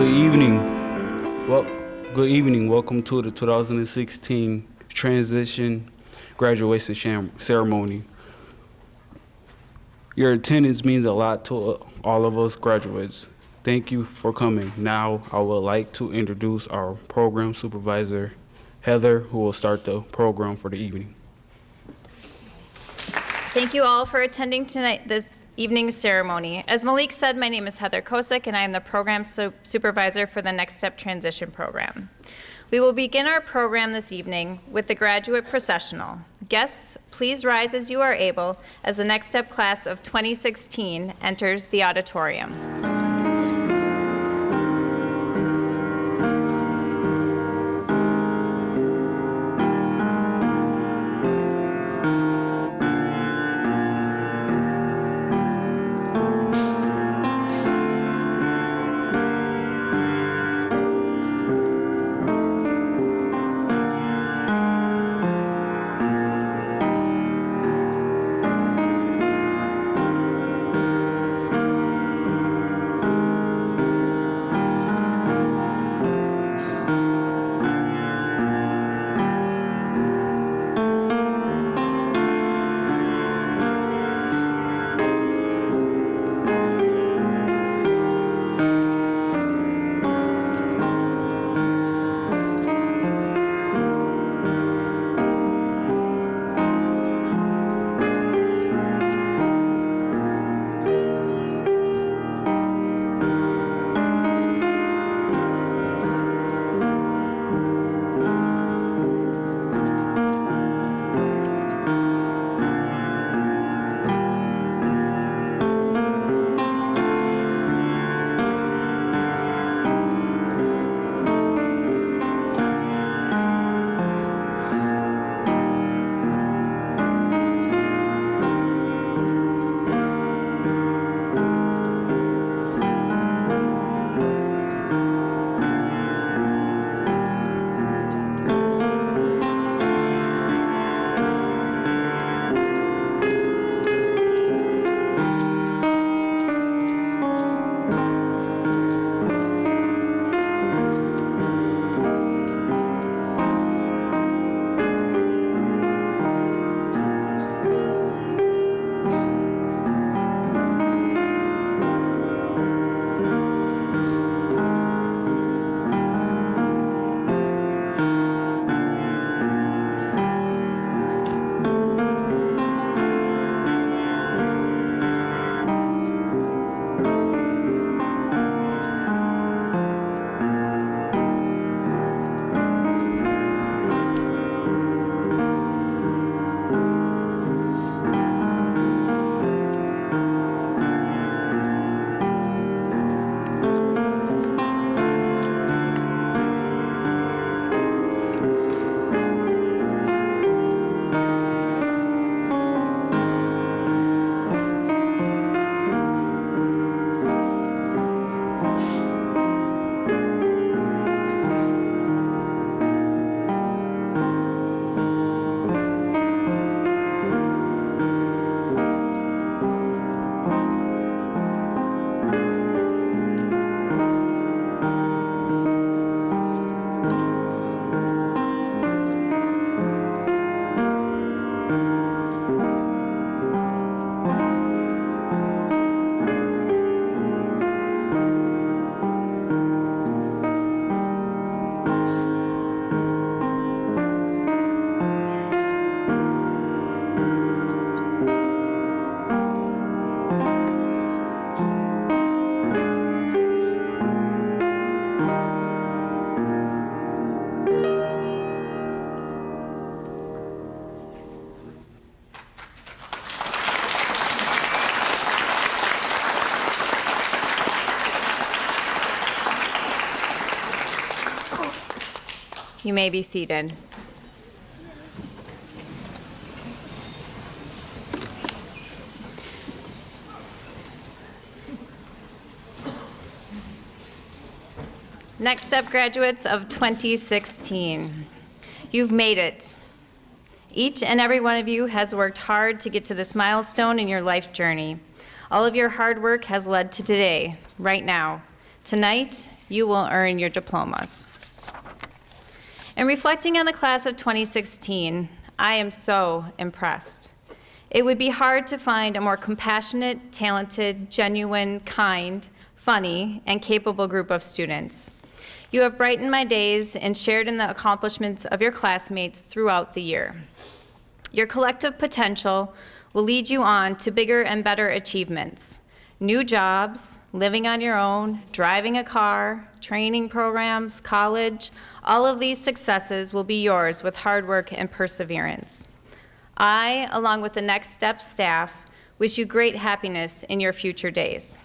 Good evening. Well, good evening. Welcome to the 2016 Transition Graduation Ceremony. Your attendance means a lot to all of us graduates. Thank you for coming. Now, I would like to introduce our program supervisor, Heather, who will start the program for the evening. Thank you all for attending this evening's ceremony. As Malik said, my name is Heather Kosick, and I am the program supervisor for the Next Step Transition Program. We will begin our program this evening with the graduate processional. Guests, please rise as you are able as the Next Step class of 2016 enters the auditorium. You may be seated. Next Step graduates of 2016, you've made it. Each and every one of you has worked hard to get to this milestone in your life journey. All of your hard work has led to today, right now. Tonight, you will earn your diplomas. In reflecting on the class of 2016, I am so impressed. It would be hard to find a more compassionate, talented, genuine, kind, funny, and capable group of students. You have brightened my days and shared in the accomplishments of your classmates throughout the year. Your collective potential will lead you on to bigger and better achievements. New jobs, living on your own, driving a car, training programs, college, all of these successes will be yours with hard work and perseverance. I, along with the Next Step staff, wish you great happiness in your future days.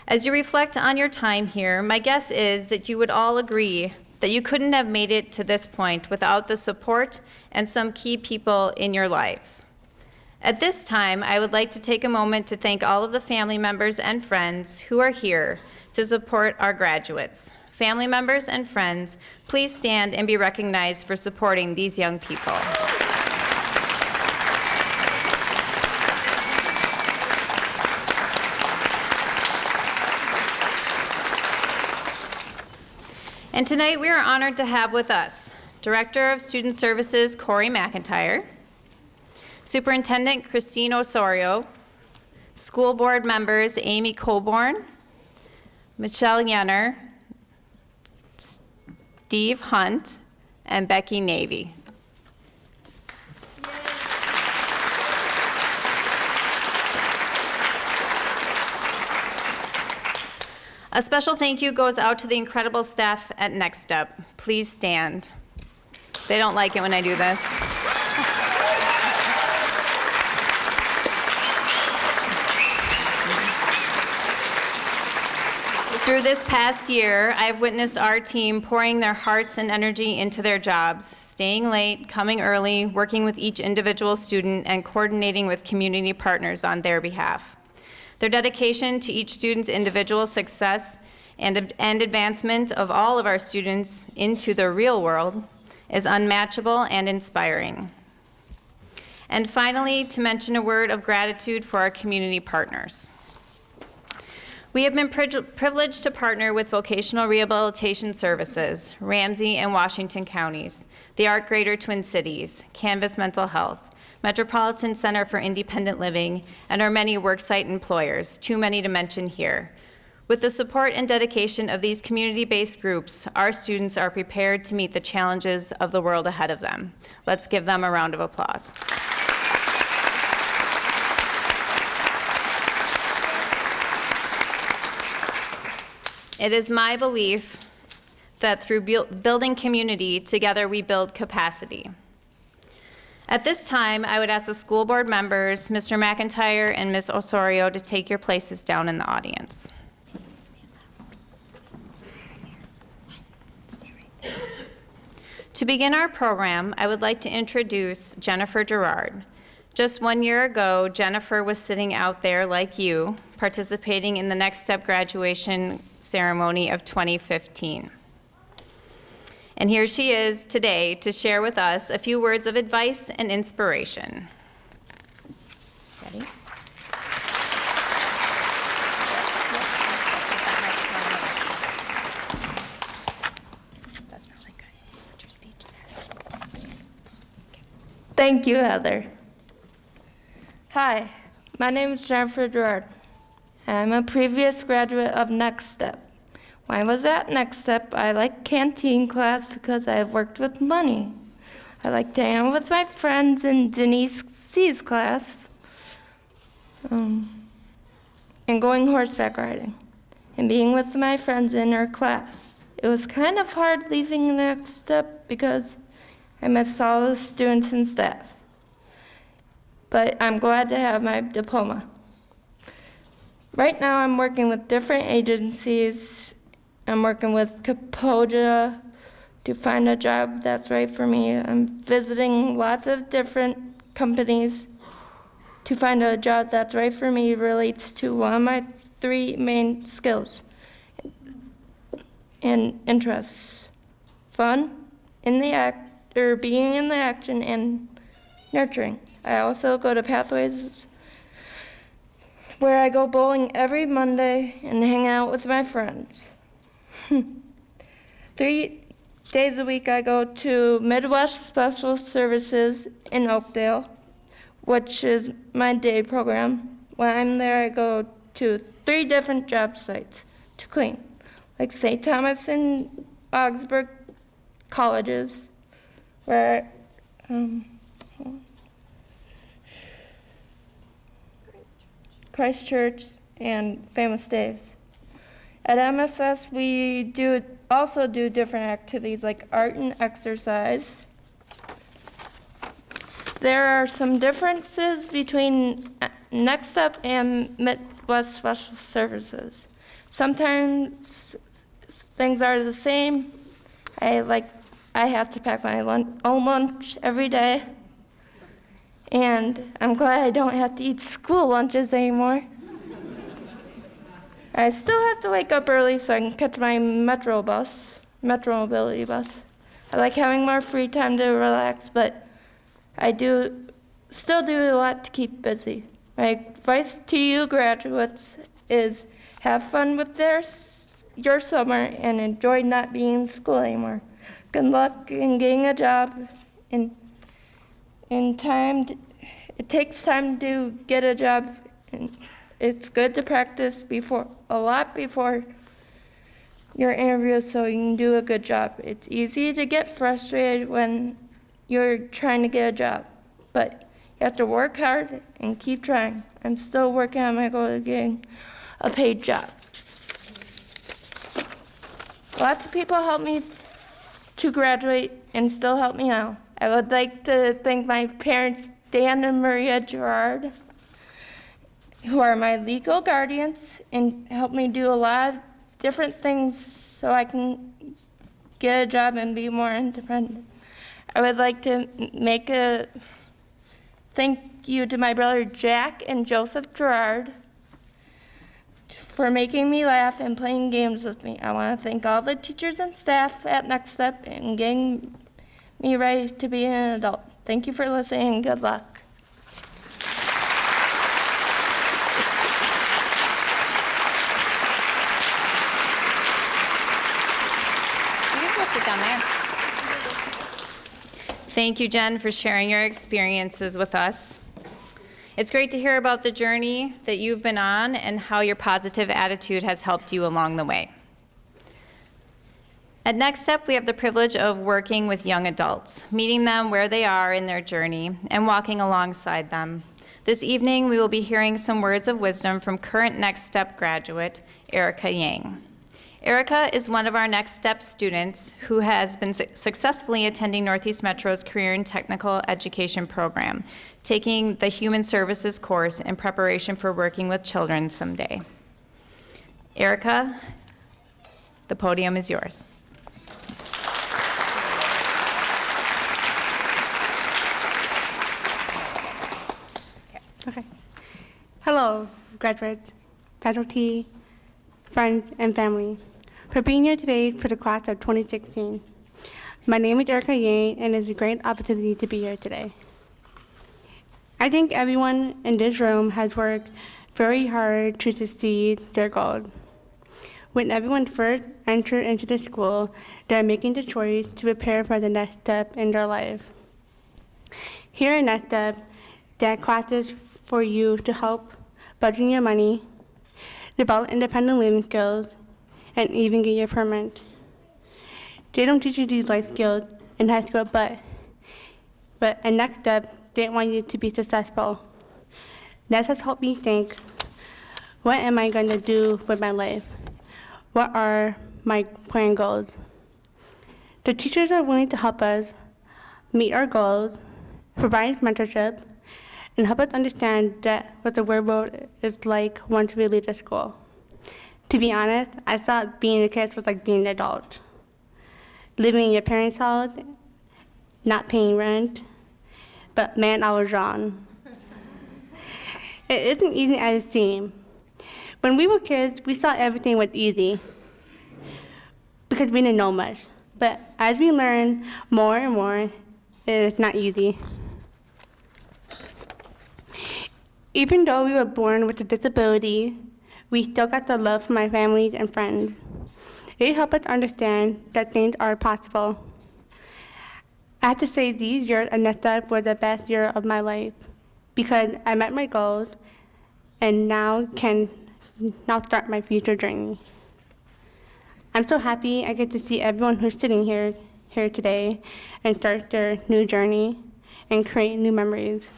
As you reflect on your time here, my guess is that you would all agree that you couldn't have made it to this point without the support and some key people in your lives. At this time, I would like to take a moment to thank all of the family members and friends who are here to support our graduates. Family members and friends, please stand and be recognized for supporting these young people. And tonight we are honored to have with us Director of Student Services Corey McIntyre, Superintendent Christine Osorio, School Board members Amy Coburn, Michelle Yenner, Steve Hunt, and Becky Navy. A special thank you goes out to the incredible staff at Next Step. Please stand. They don't like it when I do this. Through this past year, I've witnessed our team pouring their hearts and energy into their jobs, staying late, coming early, working with each individual student, and coordinating with community partners on their behalf. Their dedication to each student's individual success and advancement of all of our students into the real world is unmatchable and inspiring. And finally, to mention a word of gratitude for our community partners. We have been privileged to partner with Vocational Rehabilitation Services, Ramsey and Washington counties, the Art Greater Twin Cities, Canvas Mental Health, Metropolitan Center for Independent Living, and our many worksite employers, too many to mention here. With the support and dedication of these community-based groups, our students are prepared to meet the challenges of the world ahead of them. Let's give them a round of applause. It is my belief that through building community, together we build capacity. At this time, I would ask the school board members, Mr. McIntyre and Ms. Osorio, to take your places down in the audience. To begin our program, I would like to introduce Jennifer Gerard. Just 1 year ago, Jennifer was sitting out there like you, participating in the Next Step graduation ceremony of 2015. And here she is today to share with us a few words of advice and inspiration. Ready? That's really good. Put your speech there. Thank you, Heather. Hi, my name is Jennifer Gerard. I'm a previous graduate of Next Step. When I was at Next Step, I liked canteen class because I have worked with money. I liked hanging out with my friends in Denise C's class, and going horseback riding, and being with my friends in her class. It was kind of hard leaving Next Step because I missed all the students and staff. But I'm glad to have my diploma. Right now I'm working with different agencies. I'm working with Capoja to find a job that's right for me. I'm visiting lots of different companies to find a job that's right for me. Relates to one of my 3 main skills and interests: fun, being in the action, and nurturing. I also go to Pathways where I go bowling every Monday and hang out with my friends. 3 days a week I go to Midwest Special Services in Oakdale, which is my day program. When I'm there, I go to 3 different job sites to clean, like St. Thomas and Augsburg colleges, where Christchurch and Famous Daves. At MSS, we also do different activities like art and exercise. There are some differences between Next Step and Midwest Special Services. Sometimes things are the same. I have to pack my own lunch every day. And I'm glad I don't have to eat school lunches anymore. I still have to wake up early so I can catch my Metro Mobility bus. I like having more free time to relax, but I still do a lot to keep busy. My advice to you graduates is have fun with your summer and enjoy not being in school anymore. Good luck in getting a job. It takes time to get a job, and it's good to practice a lot before your interview so you can do a good job. It's easy to get frustrated when you're trying to get a job, but you have to work hard and keep trying. I'm still working on my goal of getting a paid job. Lots of people helped me to graduate and still help me now. I would like to thank my parents, Dan and Maria Gerard, who are my legal guardians and help me do a lot of different things so I can get a job and be more independent. I would like to make a thank you to my brother Jack and Joseph Gerard for making me laugh and playing games with me. I want to thank all the teachers and staff at Next Step and getting me ready to be an adult. Thank you for listening and good luck. Thank you, Jen, for sharing your experiences with us. It's great to hear about the journey that you've been on and how your positive attitude has helped you along the way. At Next Step, we have the privilege of working with young adults, meeting them where they are in their journey and walking alongside them. This evening, we will be hearing some words of wisdom from current Next Step graduate, Erica Yang. Erica is one of our Next Step students who has been successfully attending Northeast Metro's Career and Technical Education program, taking the Human Services course in preparation for working with children someday. Erica, the podium is yours. Okay. Hello, graduates, faculty, friends, and family, for being here today for the class of 2016. My name is Erica Yang, and it's a great opportunity to be here today. I think everyone in this room has worked very hard to succeed their goal. When everyone first enters into the school, they're making the choice to prepare for the next step in their life. Here in Next Step, there are classes for you to help budgeting your money, develop independent living skills, and even get your permit. They don't teach you these life skills in high school, but at Next Step, they want you to be successful. That has helped me think, what am I going to do with my life? What are my planned goals? The teachers are willing to help us meet our goals, provide mentorship, and help us understand that what the real world is like once we leave the school. To be honest, I thought being a kid was like being an adult. Living in your parents' house, not paying rent, but man, I was wrong. It isn't easy as it seems. When we were kids, we thought everything was easy because we didn't know much. But as we learn more and more, it's not easy. Even though we were born with a disability, we still got the love from my families and friends. They help us understand that things are possible. I have to say these years at Next Step were the best year of my life because I met my goals and now start my future journey. I'm so happy I get to see everyone who's sitting here today and start their new journey and create new memories.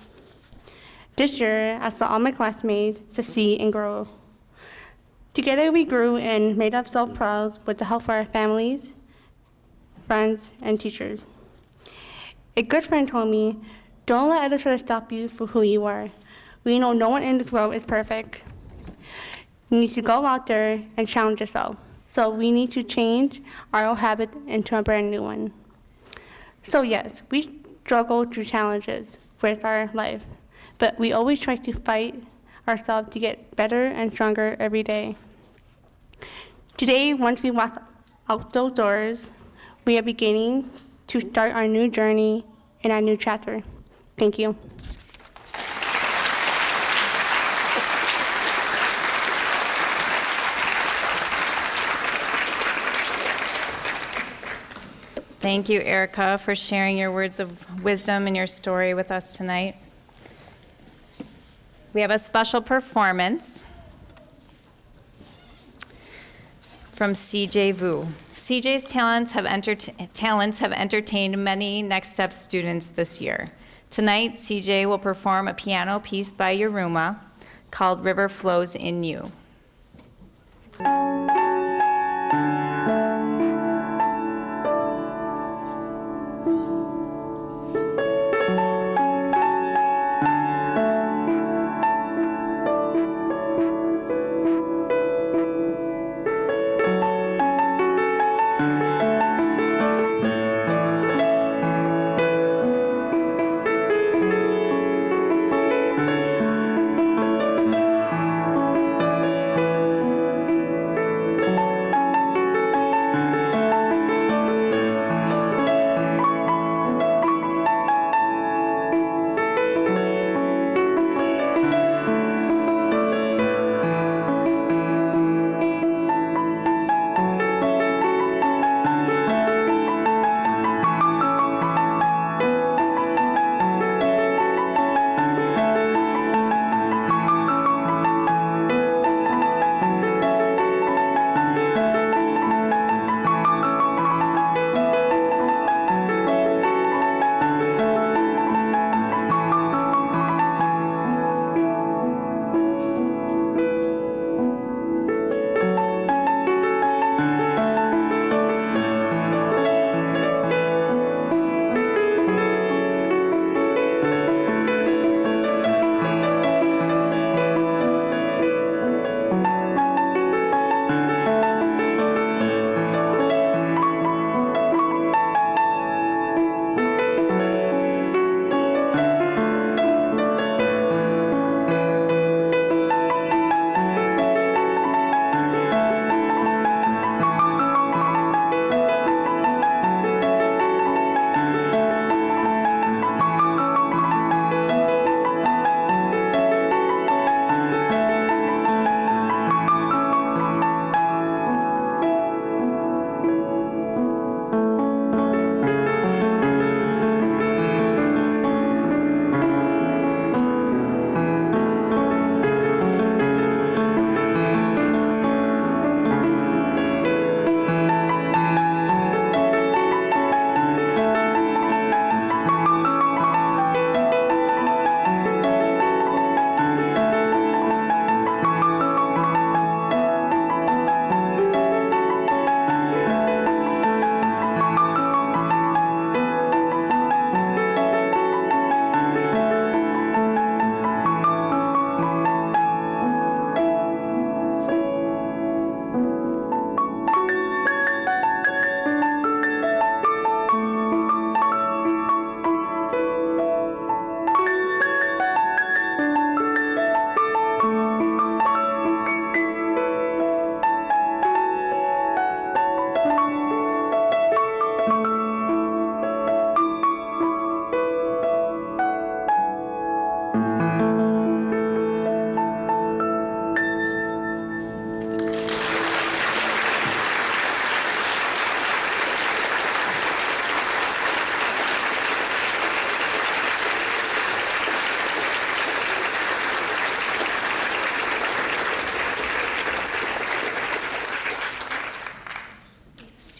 This year, I saw all my classmates succeed and grow. Together we grew and made ourselves proud with the help of our families, friends, and teachers. A good friend told me, don't let others try to stop you for who you are. We know no one in this world is perfect. You need to go out there and challenge yourself. So we need to change our old habit into a brand new one. So yes, we struggle through challenges with our life, but we always try to fight ourselves to get better and stronger every day. Today, once we walk out those doors, we are beginning to start our new journey and our new chapter. Thank you. Thank you, Erica, for sharing your words of wisdom and your story with us tonight. We have a special performance from CJ Vu. CJ's talents have entertained many Next Step students this year. Tonight, CJ will perform a piano piece by Yuruma called River Flows in You.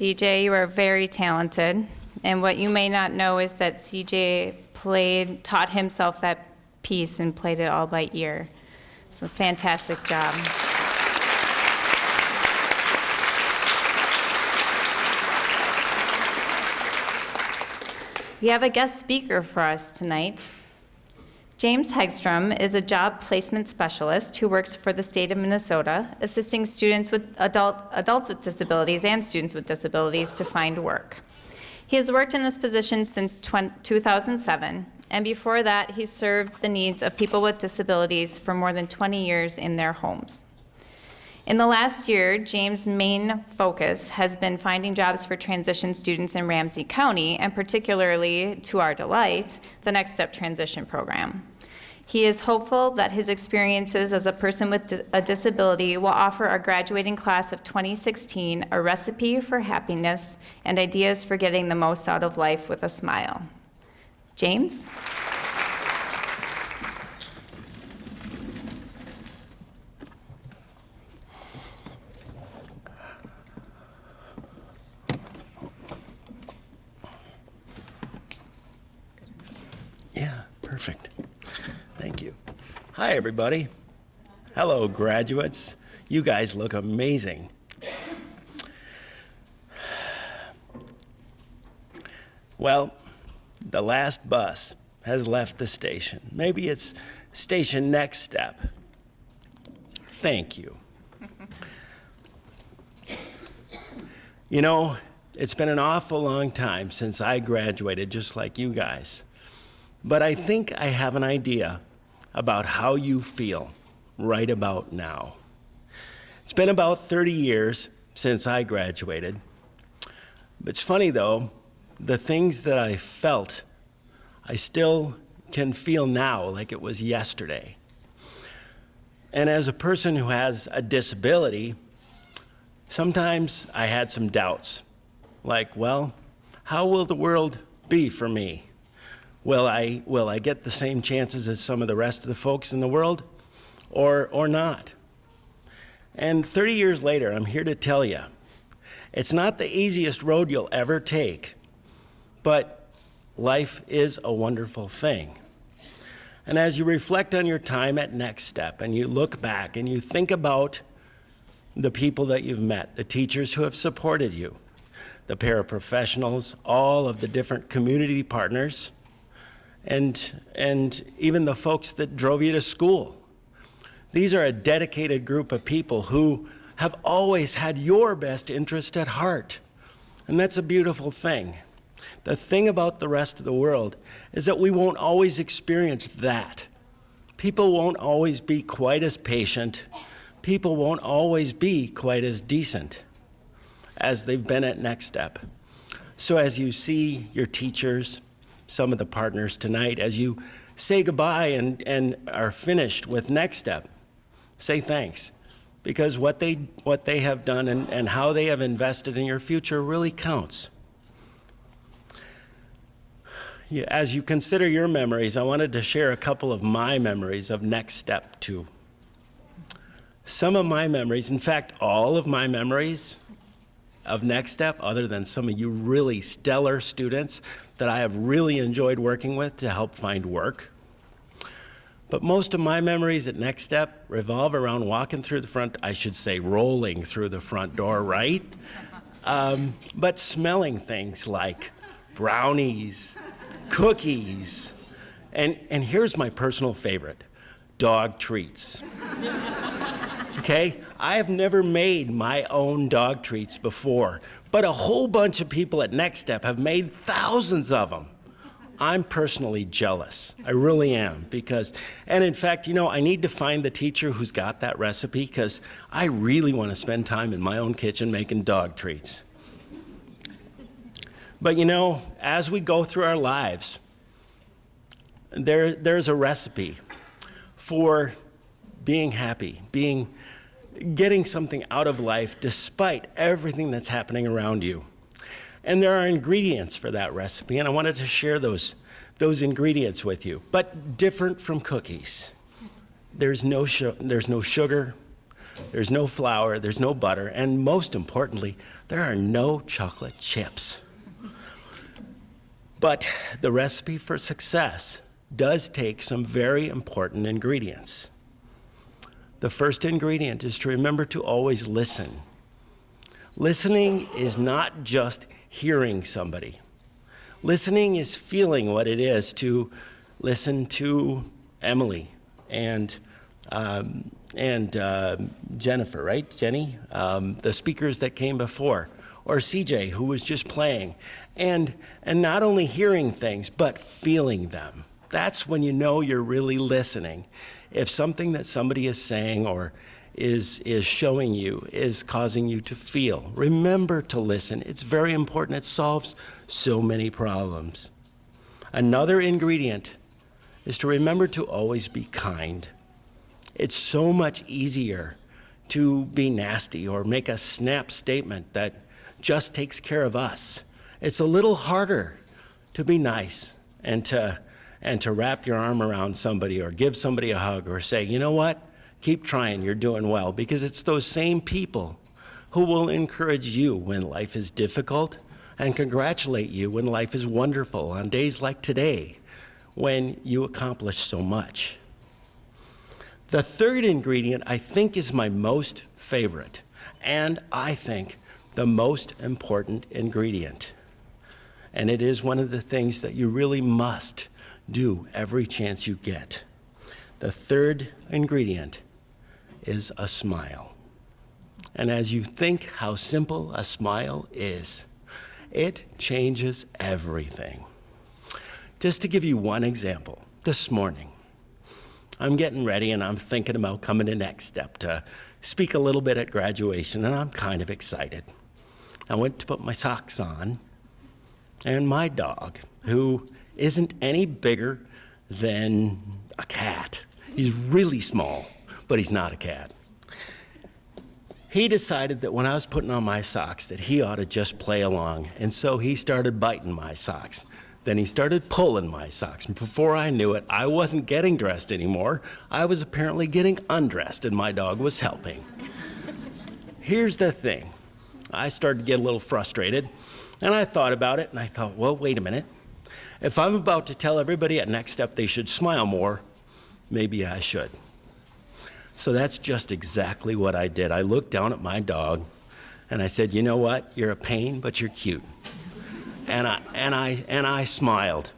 CJ, you are very talented. And what you may not know is that CJ taught himself that piece and played it all by ear. So fantastic job. We have a guest speaker for us tonight. James Hegstrom is a job placement specialist who works for the state of Minnesota, assisting students with adults with disabilities and students with disabilities to find work. He has worked in this position since 2007, and before that, he served the needs of people with disabilities for more than 20 years in their homes. In the last year, James' main focus has been finding jobs for transition students in Ramsey County, and particularly, to our delight, the Next Step Transition Program. He is hopeful that his experiences as a person with a disability will offer our graduating class of 2016 a recipe for happiness and ideas for getting the most out of life with a smile. James? Yeah, perfect. Thank you. Hi, everybody. Hello, graduates. You guys look amazing. Well, the last bus has left the station. Maybe it's station Next Step. Thank you. You know, it's been an awful long time since I graduated, just like you guys. But I think I have an idea about how you feel right about now. It's been about 30 years since I graduated. It's funny though, the things that I felt, I still can feel now like it was yesterday. And as a person who has a disability, sometimes I had some doubts. Like, well, how will the world be for me? Will I get the same chances as some of the rest of the folks in the world, or not? And 30 years later, I'm here to tell you, it's not the easiest road you'll ever take, but life is a wonderful thing. And as you reflect on your time at Next Step and you look back and you think about the people that you've met, the teachers who have supported you, the paraprofessionals, all of the different community partners, and even the folks that drove you to school. These are a dedicated group of people who have always had your best interest at heart. And that's a beautiful thing. The thing about the rest of the world is that we won't always experience that. People won't always be quite as patient. People won't always be quite as decent as they've been at Next Step. So as you see your teachers, some of the partners tonight, as you say goodbye and are finished with Next Step, say thanks, because what they have done and how they have invested in your future really counts. Yeah, as you consider your memories, I wanted to share a couple of my memories of Next Step too. Some of my memories, in fact, all of my memories of Next Step, other than some of you really stellar students that I have really enjoyed working with to help find work. But most of my memories at Next Step revolve around walking through the front, I should say rolling through the front door, right? But smelling things like brownies, cookies, and here's my personal favorite, dog treats. Okay, I have never made my own dog treats before, but a whole bunch of people at Next Step have made thousands of them. I'm personally jealous. I really am, and in fact, you know, I need to find the teacher who's got that recipe because I really want to spend time in my own kitchen making dog treats. But you know, as we go through our lives, there's a recipe for being happy, getting something out of life despite everything that's happening around you. And there are ingredients for that recipe, and I wanted to share those ingredients with you, but different from cookies. There's no sugar, there's no flour, there's no butter, and most importantly, there are no chocolate chips. But the recipe for success does take some very important ingredients. The first ingredient is to remember to always listen. Listening is not just hearing somebody. Listening is feeling what it is to listen to Emily and Jennifer, right? Jenny? The speakers that came before, or CJ, who was just playing. And not only hearing things, but feeling them. That's when you know you're really listening. If something that somebody is saying or is showing you is causing you to feel, remember to listen. It's very important. It solves so many problems. Another ingredient is to remember to always be kind. It's so much easier to be nasty or make a snap statement that just takes care of us. It's a little harder to be nice and to wrap your arm around somebody or give somebody a hug or say, you know what, keep trying, you're doing well, because it's those same people who will encourage you when life is difficult and congratulate you when life is wonderful on days like today when you accomplish so much. The third ingredient I think is my most favorite, and I think the most important ingredient. And it is one of the things that you really must do every chance you get. The third ingredient is a smile. And as you think how simple a smile is, it changes everything. Just to give you one example, this morning, I'm getting ready and I'm thinking about coming to Next Step to speak a little bit at graduation, and I'm kind of excited. I went to put my socks on, and my dog, who isn't any bigger than a cat, he's really small, but he's not a cat. He decided that when I was putting on my socks that he ought to just play along, and so he started biting my socks. Then he started pulling my socks, and before I knew it, I wasn't getting dressed anymore. I was apparently getting undressed, and my dog was helping. Here's the thing. I started to get a little frustrated, and I thought about it, and I thought, well, wait a minute. If I'm about to tell everybody at Next Step they should smile more, maybe I should. So that's just exactly what I did. I looked down at my dog, and I said, you know what? You're a pain, but you're cute. And I smiled.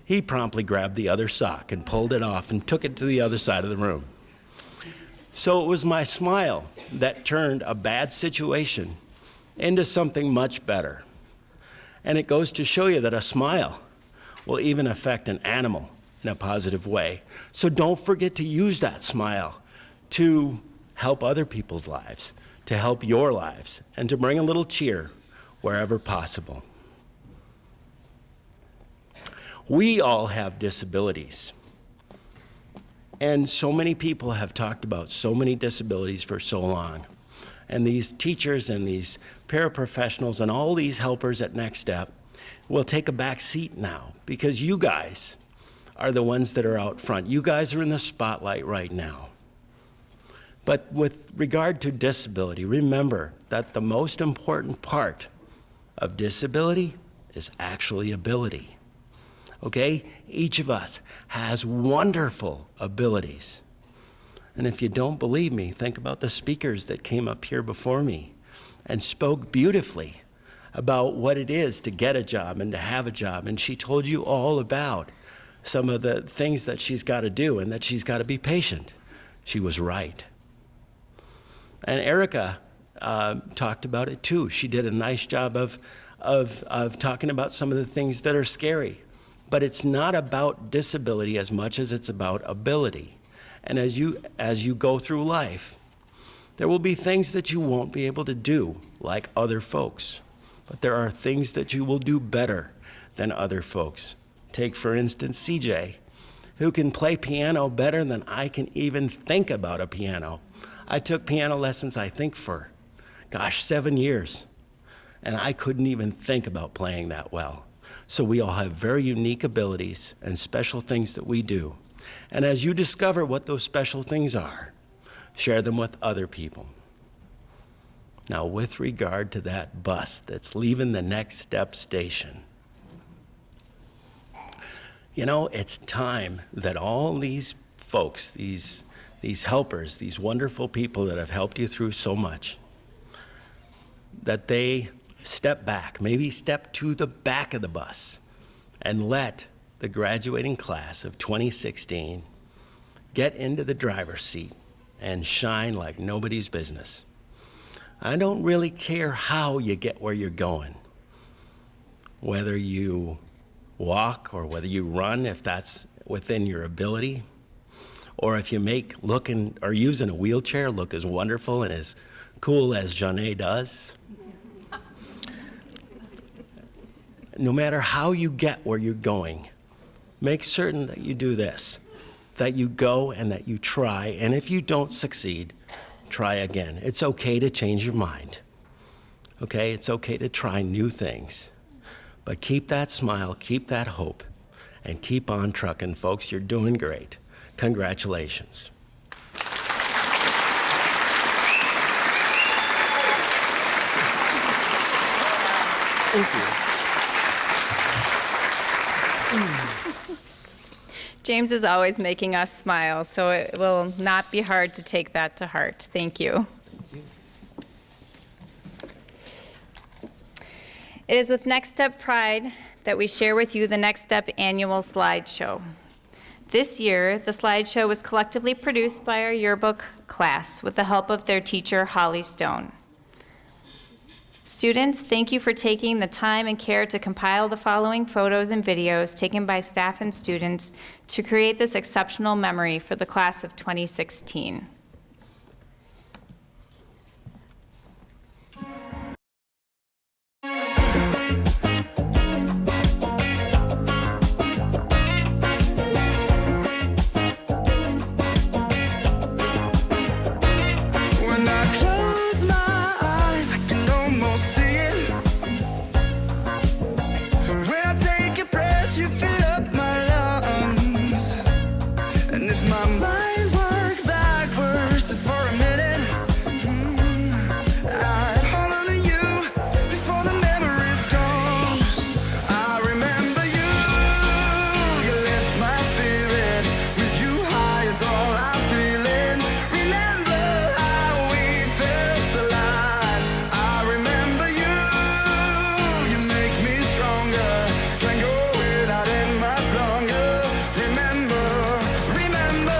He promptly grabbed the other sock and pulled it off and took it to the other side of the room. So it was my smile that turned a bad situation into something much better. And it goes to show you that a smile will even affect an animal in a positive way. So don't forget to use that smile to help other people's lives, to help your lives, and to bring a little cheer wherever possible. We all have disabilities. And so many people have talked about so many disabilities for so long. And these teachers and these paraprofessionals and all these helpers at Next Step will take a back seat now, because you guys are the ones that are out front. You guys are in the spotlight right now. But with regard to disability, remember that the most important part of disability is actually ability. Okay? Each of us has wonderful abilities. And if you don't believe me, think about the speakers that came up here before me and spoke beautifully about what it is to get a job and to have a job. And she told you all about some of the things that she's got to do and that she's got to be patient. She was right. And Erica talked about it too. She did a nice job of talking about some of the things that are scary. But it's not about disability as much as it's about ability. And as you go through life, there will be things that you won't be able to do like other folks. But there are things that you will do better than other folks. Take, for instance, CJ, who can play piano better than I can even think about a piano. I took piano lessons, I think, for, 7 years. And I couldn't even think about playing that well. So we all have very unique abilities and special things that we do. And as you discover what those special things are, Share them with other people. Now, with regard to that bus that's leaving the Next Step station, you know, it's time that all these folks, these helpers, these wonderful people that have helped you through so much, that they step back, maybe step to the back of the bus and let the graduating class of 2016 get into the driver's seat and shine like nobody's business. I don't really care how you get where you're going, whether you walk or whether you run, if that's within your ability, or if you make looking or using a wheelchair look as wonderful and as cool as Janae does. No matter how you get where you're going, make certain that you do this, that you go and that you try, and if you don't succeed, try again. It's okay to change your mind, okay? It's okay to try new things, but keep that smile, keep that hope, and keep on trucking, folks. You're doing great. Congratulations. Thank you. James is always making us smile, so it will not be hard to take that to heart. Thank you. It is with Next Step pride that we share with you the Next Step annual slideshow. This year, the slideshow was collectively produced by our yearbook class with the help of their teacher, Holly Stone. Students, thank you for taking the time and care to compile the following photos and videos taken by staff and students to create this exceptional memory for the class of 2016. When I close my eyes, I can almost see it. When I take a breath, you fill up my lungs. And if my mind worked backwards just for a minute, I'd hold on to you before the memory's gone. I remember you, you lift my spirit. With you high is all I'm feeling. Remember how we felt alive. I remember you, you make me stronger. Can't go without it much longer. Remember, remember.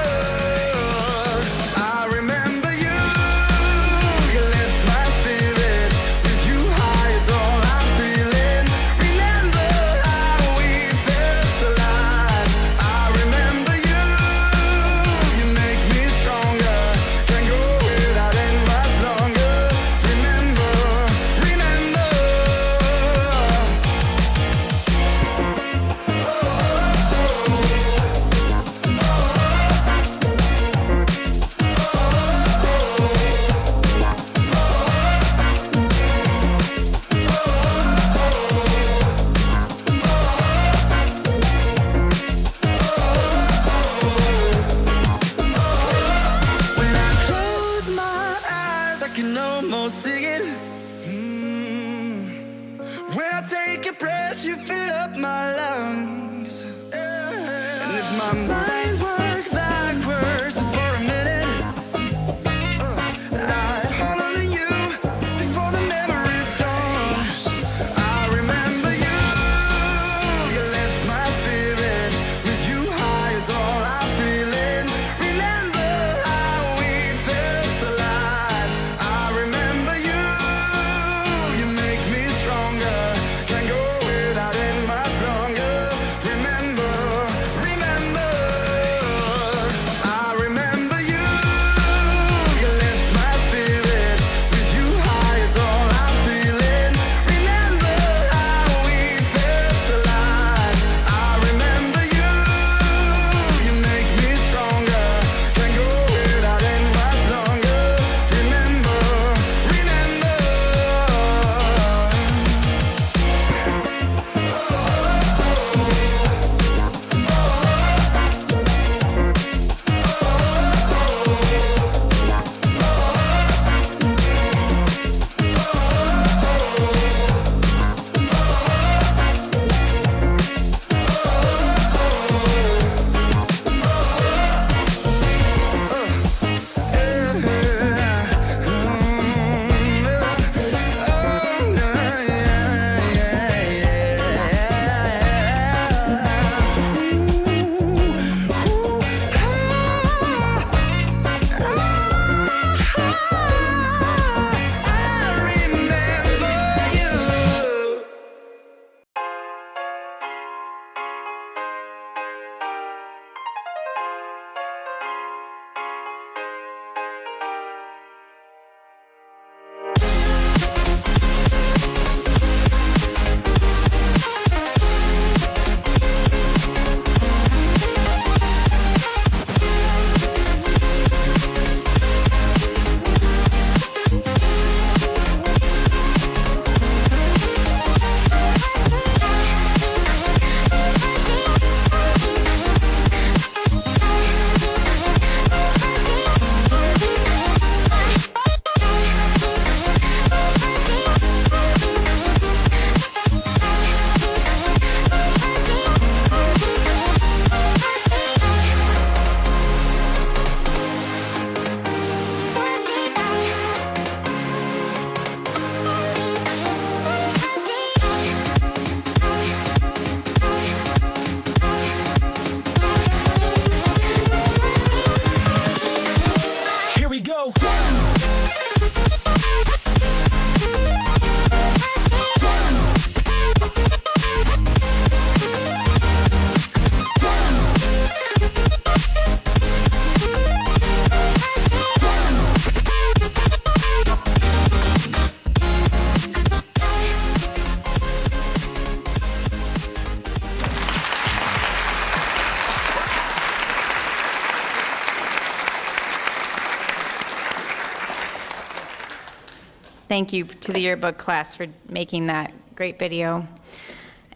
Thank you to the yearbook class for making that great video.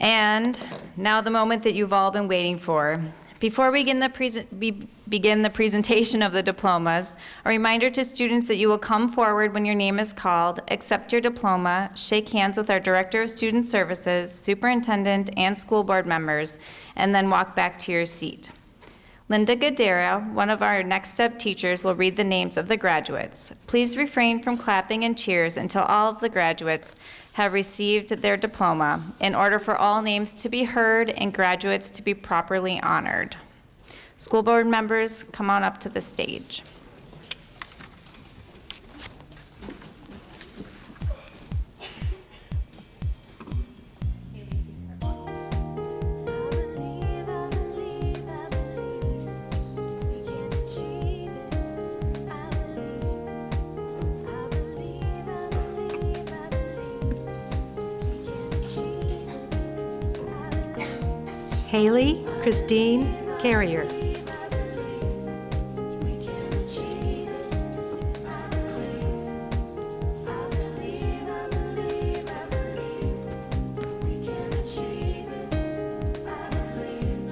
And now the moment that you've all been waiting for. Before we begin the presentation of the diplomas, a reminder to students that you will come forward when your name is called, accept your diploma, shake hands with our Director of Student Services, Superintendent, and school board members, and then walk back to your seat. Linda Gadara, one of our Next Step teachers, will read the names of the graduates. Please refrain from clapping and cheers until all of the graduates have received their diploma in order for all names to be heard and graduates to be properly honored. School board members, come on up to the stage. Haley Christine Carrier.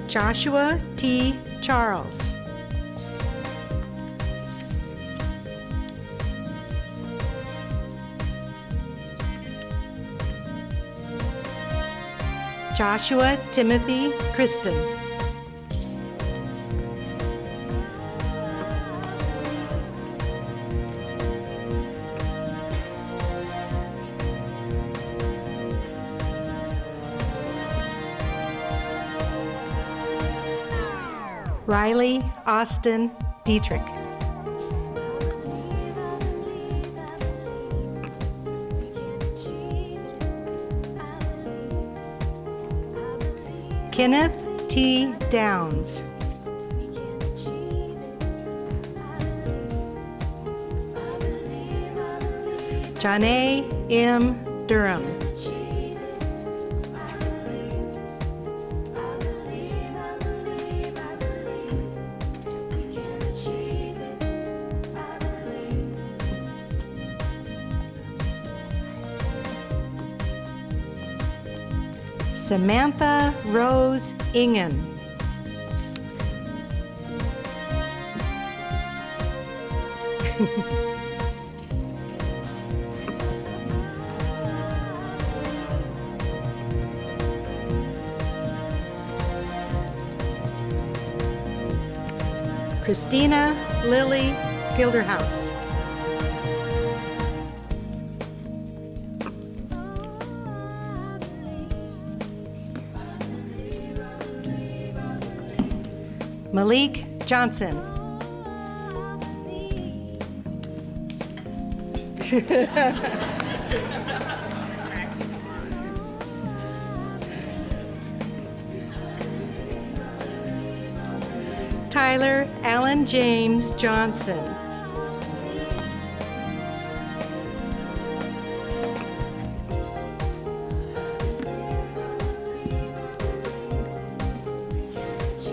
Joshua T. Charles. Joshua Timothy Kristen. Riley Austin Dietrich. Kenneth T. Downs. Johnny M. Durham. Samantha Rose Ingen. Christina Lily Gilderhouse. Malik Johnson. Tyler Allen James Johnson.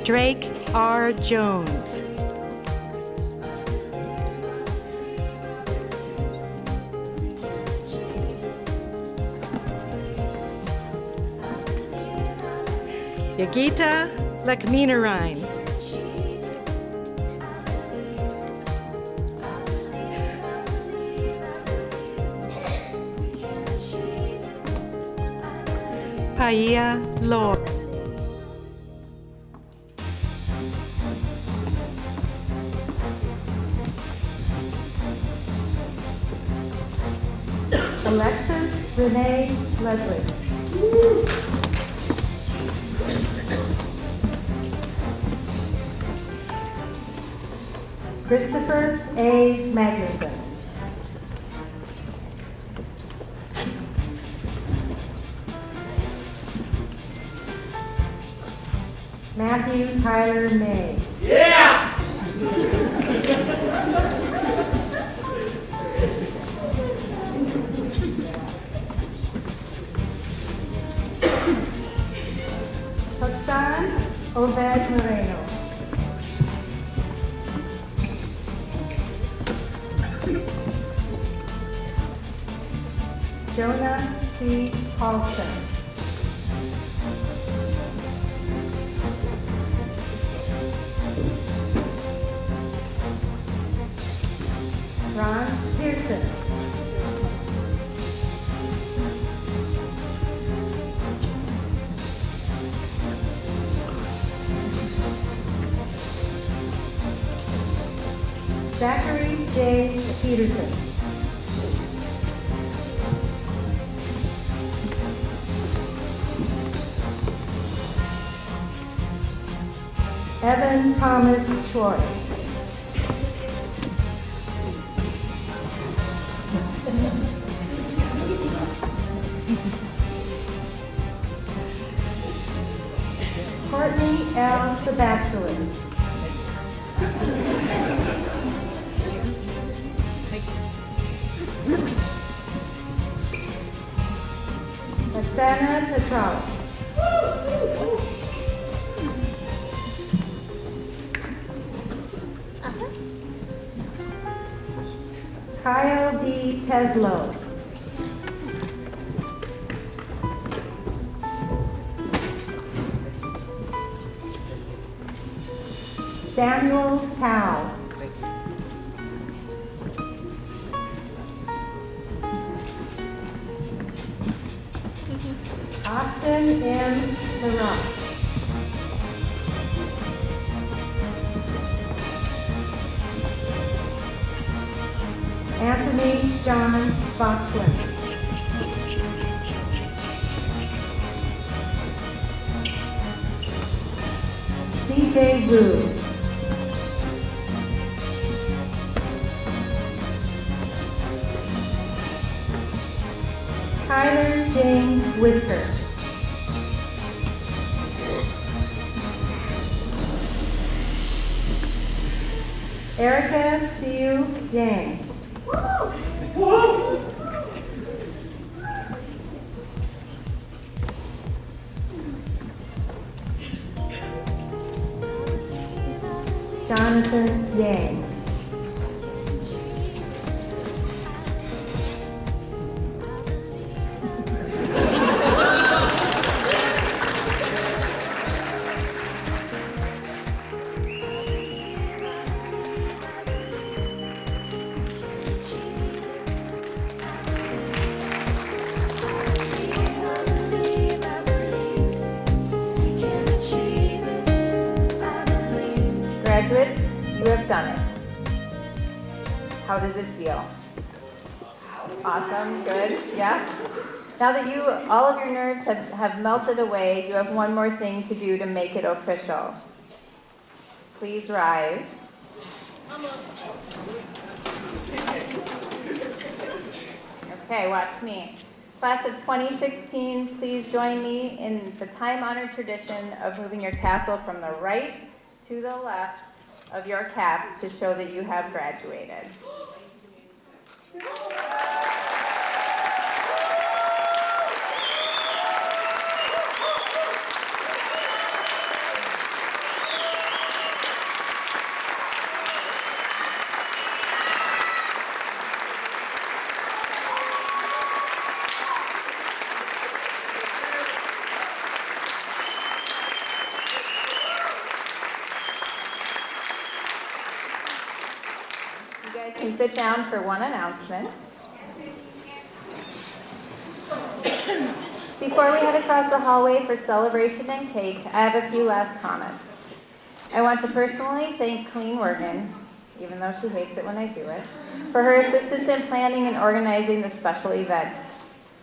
Drake R. Jones. Yagita Lekminarine. Paia Lord. Alexis Renee Ledley. Christopher A. Magnuson. Matthew Tyler May. Hudson Obed Moreno. Jonah C. Paulson. Ron Pearson. Zachary J. Peterson. Evan Thomas Schwartz. Courtney L. Sebaskowitz. Oksana Petrov. Kyle D. Teslow. Samuel Tao. Austin M. LaRock. Anthony John Foxland. C.J. Wu. Tyler James Whisker. Erica Siu Yang. Jonathan Yang. Graduates, you have done it. How does it feel? Awesome, good, yeah? Now that all of your nerves have melted away, you have one more thing to do to make it official. Please rise. Okay, watch me. Class of 2016, please join me in the time-honored tradition of moving your tassel from the right to the left of your cap to show that you have graduated. You guys can sit down for one announcement. Before we head across the hallway for celebration and cake, I have a few last comments. I want to personally thank Colleen Wergen, even though she hates it when I do it, for her assistance in planning and organizing this special event.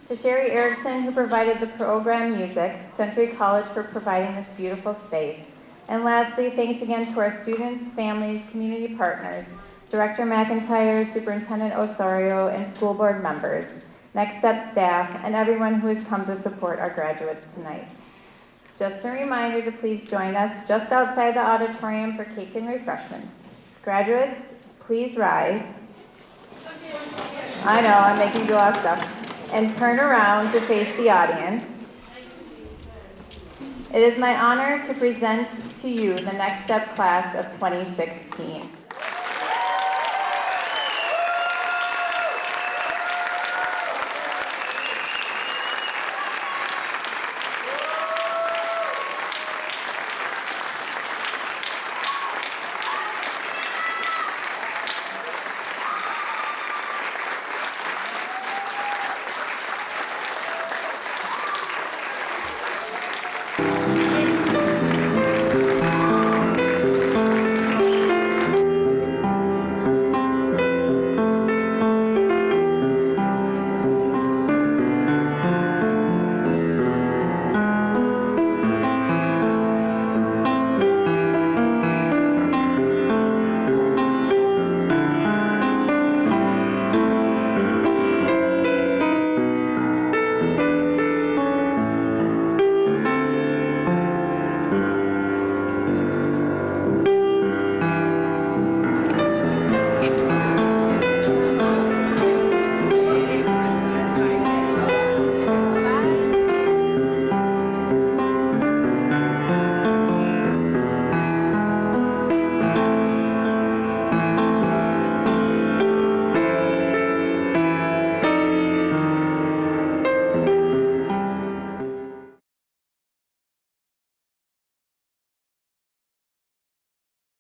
To Sherry Erickson, who provided the program music, Century College for providing this beautiful space. And lastly, thanks again to our students, families, community partners, Director McIntyre, Superintendent Osorio, and school board members, Next Step staff, and everyone who has come to support our graduates tonight. Just a reminder to please join us just outside the auditorium for cake and refreshments. Graduates, please rise. I know, I'm making you do a lot of stuff. And turn around to face the audience. It is my honor to present to you the Next Step class of 2016.